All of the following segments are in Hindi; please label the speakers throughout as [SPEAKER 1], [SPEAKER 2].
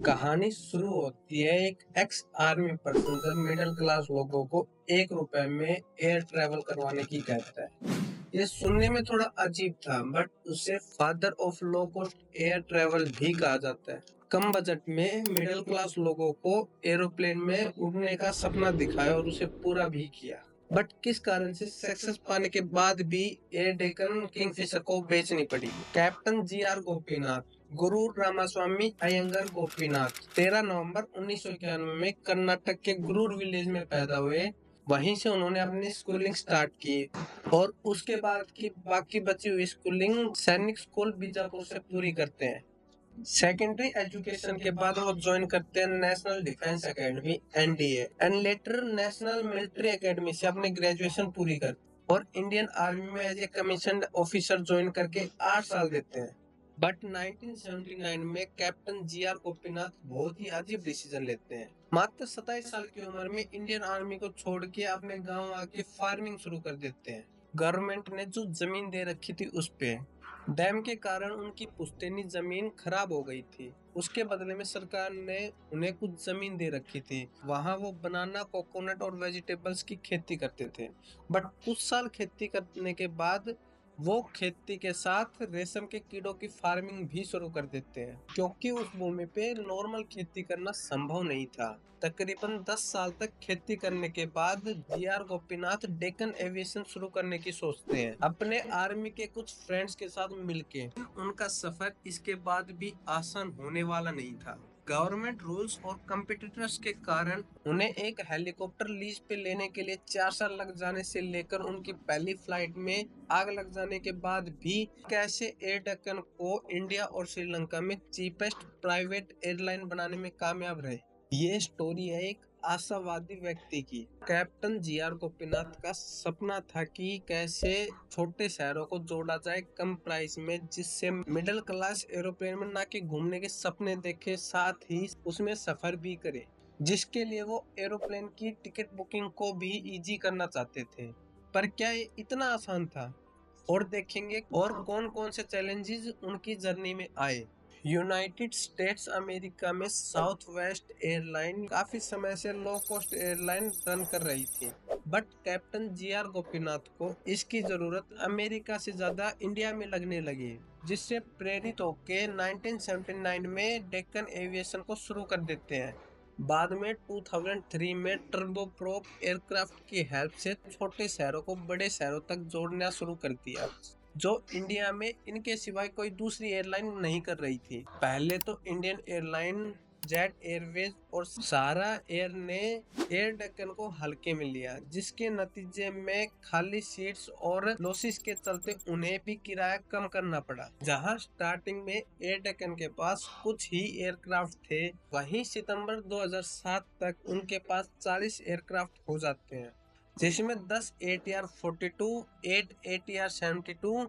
[SPEAKER 1] कहानी शुरू होती है एक एक्स आर्मी पर्सन जब मिडिल क्लास लोगों को 1 रुपए में एयर ट्रेवल करवाने की कहता है। ये सुनने में थोड़ा अजीब था, बट उसे father of low cost air travel भी कहा जाता है। कम बजट में मिडिल क्लास लोगों को एरोप्लेन में उड़ने का सपना दिखाया और उसे पूरा भी किया। बट किस कारण से सक्सेस पाने के बाद भी एयर डेकन किंगफिशर को बेचनी पड़ी? Captain G R. गोपीनाथ। गुरु रामास्वामी अयंगर गोपीनाथ 13 नवंबर 1991 में कर्नाटक के गुरूर विलेज में पैदा हुए। वहीं से उन्होंने अपनी स्कूलिंग स्टार्ट की और उसके बाद की बाकी बची हुई स्कूलिंग सैनिक स्कूल बीजापुर से पूरी करते हैं। सेकेंडरी एजुकेशन के बाद वो ज्वाइन करते हैं national defence academy (NDA) and later national military academy से अपने ग्रेजुएशन पूरी करते और इंडियन आर्मी में as a commission officer join करके 8 साल देते हैं। बट 1979 में कैप्टन जी.आर. गोपीनाथ बहुत ही अजीब डिसीजन लेते हैं। मात्र 27 साल की उम्र में इंडियन आर्मी को छोड़ के अपने गांव आके फार्मिंग शुरू कर देते हैं। गवर्नमेंट ने जो जमीन दे रखी थी उस पे डैम के कारण उनकी पुश्तैनी जमीन खराब हो गई थी। उसके बदले में सरकार ने उन्हें कुछ जमीन दे रखी थी। वहां वो बनाना, कोकोनट और वेजिटेबल्स की खेती करते थे। बट कुछ साल खेती करने के बाद वो खेती के साथ रेशम के कीड़ों की फार्मिंग भी शुरू कर देते हैं, क्योंकि उस भूमि पे नॉर्मल खेती करना संभव नहीं था। तकरीबन 10 साल तक खेती करने के बाद जी.आर. गोपीनाथ डेक्कन एविएशन शुरू करने की सोचते हैं अपने आर्मी के कुछ फ्रेंड्स के साथ मिलके। उनका सफर इसके बाद भी आसान होने वाला नहीं था। गवर्नमेंट रूल्स और कंपटीटर्स के कारण उन्हें एक हेलीकॉप्टर लीज पे लेने के लिए 4 साल लग जाने से लेकर उनकी पहली फ्लाइट में आग लग जाने के बाद भी कैसे एयर डेक्कन को इंडिया और श्रीलंका में चीपेस्ट प्राइवेट एयरलाइन बनाने में कामयाब रहे। ये स्टोरी है एक आशावादी व्यक्ति की। Captain G R. गोपीनाथ का सपना था कि कैसे छोटे शहरों को जोड़ा जाए कम प्राइस में, जिससे मिडिल क्लास एरोप्लेन में ना के घूमने के सपने देखे, साथ ही उसमें सफर भी करे, जिसके लिए वो एरोप्लेन की टिकट बुकिंग को भी इजी करना चाहते थे। पर क्या ये इतना आसान था? और देखेंगे और कौन कौन से चैलेंजेस उनकी जर्नी में आए। यूनाइटेड स्टेट्स अमेरिका में साउथ वेस्ट एयरलाइन काफी समय से लो कॉस्ट एयरलाइन रन कर रही थी। But captain G R. गोपीनाथ को इसकी जरूरत अमेरिका से ज्यादा इंडिया में लगने लगी, जिससे प्रेरित होकर 1979 में डेक्कन एविएशन को शुरू कर देते हैं। बाद में 2003 में टर्बोप्रोप एयरक्राफ्ट की हेल्प से छोटे शहरों को बड़े शहरों तक जोड़ना शुरू कर दिया, जो इंडिया में इनके सिवाय कोई दूसरी एयरलाइन नहीं कर रही थी। पहले तो इंडियन एयरलाइन, जेट एयरवेज और सहारा एयर ने एयर डेक्कन को हल्के में लिया, जिसके नतीजे में खाली सीट्स और लॉसेस के चलते उन्हें भी किराया कम करना पड़ा। जहां स्टार्टिंग में एयर डेक्कन के पास कुछ ही एयरक्राफ्ट थे, वहीं सितंबर 2007 तक उनके पास 40 एयरक्राफ्ट हो जाते हैं, जिसमें 10 ATR-42, 8 ATR-72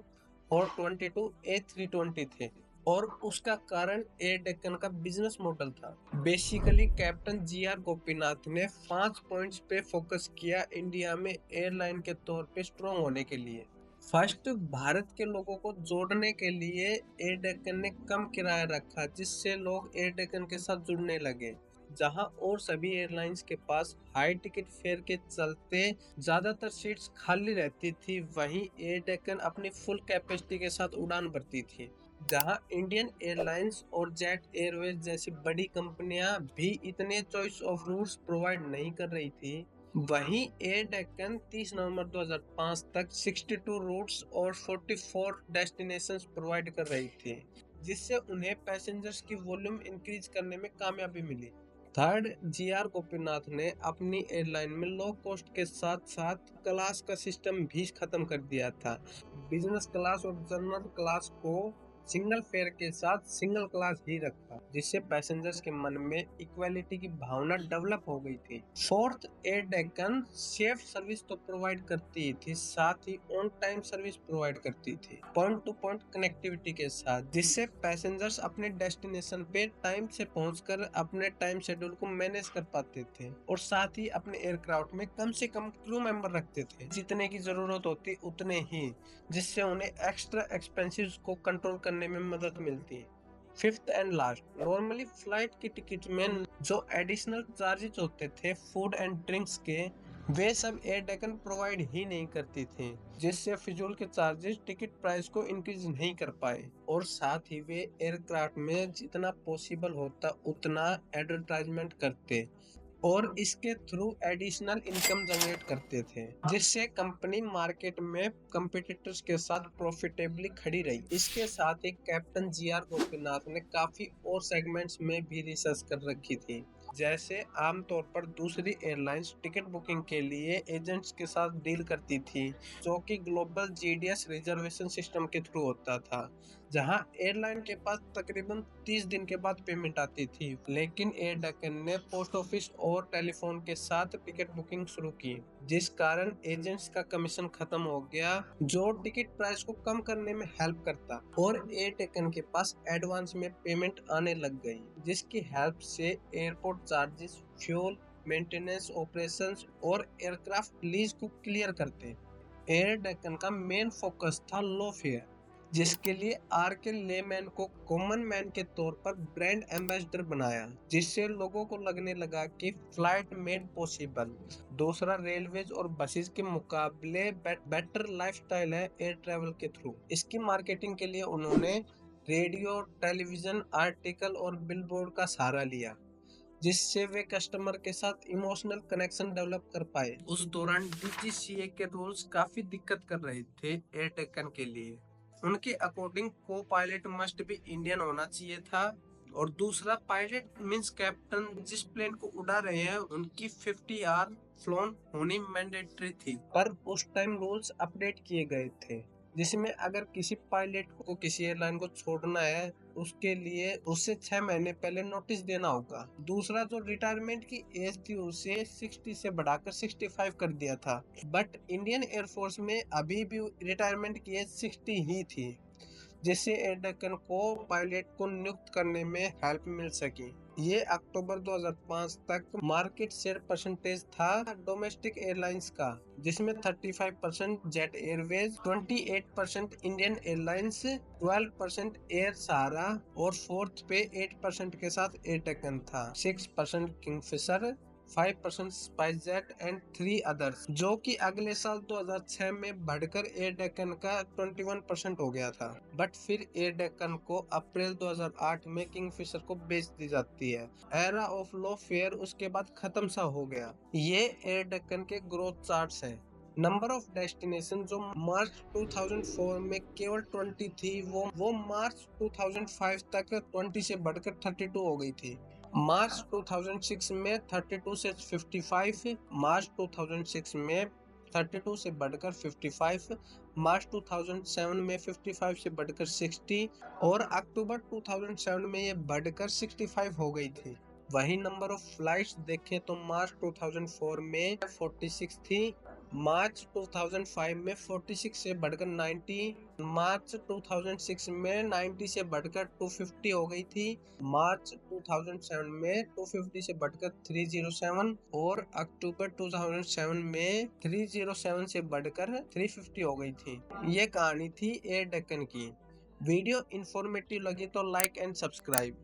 [SPEAKER 1] और 22 A320 थे। और उसका कारण एयर डेक्कन का बिजनेस मॉडल था। Basically captain G R. गोपीनाथ ने 5 पॉइंट्स पे फोकस किया इंडिया में एयरलाइन के तौर पे स्ट्रॉन्ग होने के लिए। फर्स्ट, भारत के लोगों को जोड़ने के लिए एयर डेक्कन ने कम किराया रखा, जिससे लोग एयर डेक्कन के साथ जुड़ने लगे। जहां और सभी एयरलाइंस के पास हाई टिकट फेयर के चलते ज्यादातर सीट्स खाली रहती थी, वहीं एयर डेक्कन अपनी फुल कैपेसिटी के साथ उड़ान भरती थी। जहां इंडियन एयरलाइंस और जेट एयरवेज जैसी बड़ी कंपनियां भी इतने चॉइस ऑफ रूट्स प्रोवाइड नहीं कर रही थी, वहीं एयर डेक्कन 30 नवंबर 2005 तक 62 रूट्स और 44 डेस्टिनेशंस प्रोवाइड कर रही थी, जिससे उन्हें पैसेंजर्स की वॉल्यूम इंक्रीज करने में कामयाबी मिली। Third, G.R.. गोपीनाथ ने अपनी एयरलाइन में लो कॉस्ट के साथ साथ क्लास का सिस्टम भी खत्म कर दिया था। बिजनेस क्लास और जनरल क्लास को सिंगल फेयर के साथ सिंगल क्लास ही रखा, जिससे पैसेंजर्स के मन में इक्वालिटी की भावना डेवलप हो गई थी। Fourth, air Deccan safe service तो प्रोवाइड करती थी, साथ ही ऑन टाइम सर्विस प्रोवाइड करती थी, पॉइंट टू पॉइंट कनेक्टिविटी के साथ, जिससे पैसेंजर्स अपने डेस्टिनेशन पे टाइम से पहुंचकर अपने टाइम शेड्यूल को मैनेज कर पाते थे और साथ ही अपने एयरक्राफ्ट में कम से कम क्रू मेंबर रखते थे, जितने की जरूरत होती उतने ही, जिससे उन्हें एक्स्ट्रा एक्सपेंसेस को कंट्रोल करने में मदद मिलती है। Fifth and last, normally flight की टिकट में जो एडिशनल चार्जेस होते थे फूड एंड ड्रिंक्स के, वे सब एयर डेक्कन प्रोवाइड ही नहीं करती थी, जिससे फिजूल के चार्जेस टिकट प्राइस को इंक्रीज नहीं कर पाए। और साथ ही वे एयरक्राफ्ट में जितना पॉसिबल होता उतना एडवर्टाइजमेंट करते और इसके थ्रू एडिशनल इनकम जनरेट करते थे, जिससे कंपनी मार्केट में कंपटीटर्स के साथ प्रॉफिटेबली खड़ी रही। इसके साथ ही कैप्टन जीआर गोपीनाथ ने काफी और सेगमेंट्स में भी रिसर्च कर रखी थी, जैसे आमतौर पर दूसरी एयरलाइंस टिकट बुकिंग के लिए एजेंट्स के साथ डील करती थी, जो कि ग्लोबल जीडीएस रिजर्वेशन सिस्टम के थ्रू होता था, जहां एयरलाइन के पास तकरीबन 30 दिन के बाद पेमेंट आती थी। लेकिन एयर डेक्कन ने पोस्ट ऑफिस और टेलीफोन के साथ टिकट बुकिंग शुरू की, जिस कारण एजेंट्स का कमीशन खत्म हो गया, जो टिकट प्राइस को कम करने में हेल्प करता, और एयर डेक्कन के पास एडवांस में पेमेंट आने लग गई, जिसकी हेल्प से airport charges, fuel, maintenance, operations और एयरक्राफ्ट लीज को क्लियर करते। एयर डेक्कन का मेन फोकस था लो फेयर, जिसके लिए आर के लेमैन को कॉमन मैन के तौर पर ब्रांड एम्बेसडर बनाया, जिससे लोगों को लगने लगा कि फ्लाइट मेड पॉसिबल। दूसरा, रेलवेज और बसेस के मुकाबले बेटर लाइफस्टाइल है एयर ट्रैवल के थ्रू। इसकी मार्केटिंग के लिए उन्होंने रेडियो, टेलीविजन, आर्टिकल और बिलबोर्ड का सहारा लिया, जिससे वे कस्टमर के साथ इमोशनल कनेक्शन डेवलप कर पाए। उस दौरान डीजीसीए के रूल्स काफी दिक्कत कर रहे थे एयर डेक्कन के लिए। उनके अकॉर्डिंग को पायलट मस्ट भी इंडियन होना चाहिए था, और दूसरा, पायलट मींस कैप्टन जिस प्लेन को उड़ा रहे हैं उनकी 50 आवर फ्लोन होनी मैंडेटरी थी। पर उस टाइम रूल्स अपडेट किए गए थे, जिसमें अगर किसी पायलट को किसी एयरलाइन को छोड़ना है, उसके लिए उससे 6 महीने पहले नोटिस देना होगा। दूसरा, जो रिटायरमेंट की एज थी उसे 60 से बढ़ाकर 65 कर दिया था, बट इंडियन एयरफोर्स में अभी भी रिटायरमेंट की एज 60 ही थी, जिससे एयर डेक्कन को पायलट को नियुक्त करने में हेल्प मिल सकी। ये अक्टूबर 2005 तक मार्केट शेयर परसेंटेज था डोमेस्टिक एयरलाइंस का, जिसमें 35% Jet Airways, 28% Indian Airlines, 12% air Sahara और फोर्थ पे 8% के साथ एयर डेक्कन था, 6% किंगफिशर, 5% स्पाइसजेट एंड 3 अदर्स, जो कि अगले साल 2006 में बढ़कर एयर डेक्कन का 21% हो गया था। बट फिर एयर डेक्कन को अप्रैल 2008 में किंगफिशर को बेच दी जाती है। एरा ऑफ लो फेयर उसके बाद खत्म सा हो गया। ये एयर डेक्कन के ग्रोथ चार्ट्स हैं। नंबर ऑफ डेस्टिनेशन जो मार्च 2004 में केवल 20 थी, वो मार्च 2005 तक 20 से बढ़कर 32 हो गई थी। मार्च 2006 में 32 से 55, मार्च 2006 में 32 से बढ़कर 55, मार्च 2007 में 55 से बढ़कर 60, और अक्टूबर 2007 में ये बढ़कर 65 हो गई थी। वही नंबर ऑफ फ्लाइट्स देखें तो मार्च 2004 में 46 थी, मार्च 2005 में 46 से बढ़कर 90, मार्च 2006 में 90 से बढ़कर 250 हो गई थी, मार्च 2007 में 250 से बढ़कर 307, और अक्टूबर 2007 में 307 से बढ़कर 350 हो गई थी। ये कहानी थी एयर डेक्कन की। वीडियो इंफॉर्मेटिव लगी तो लाइक एंड सब्सक्राइब।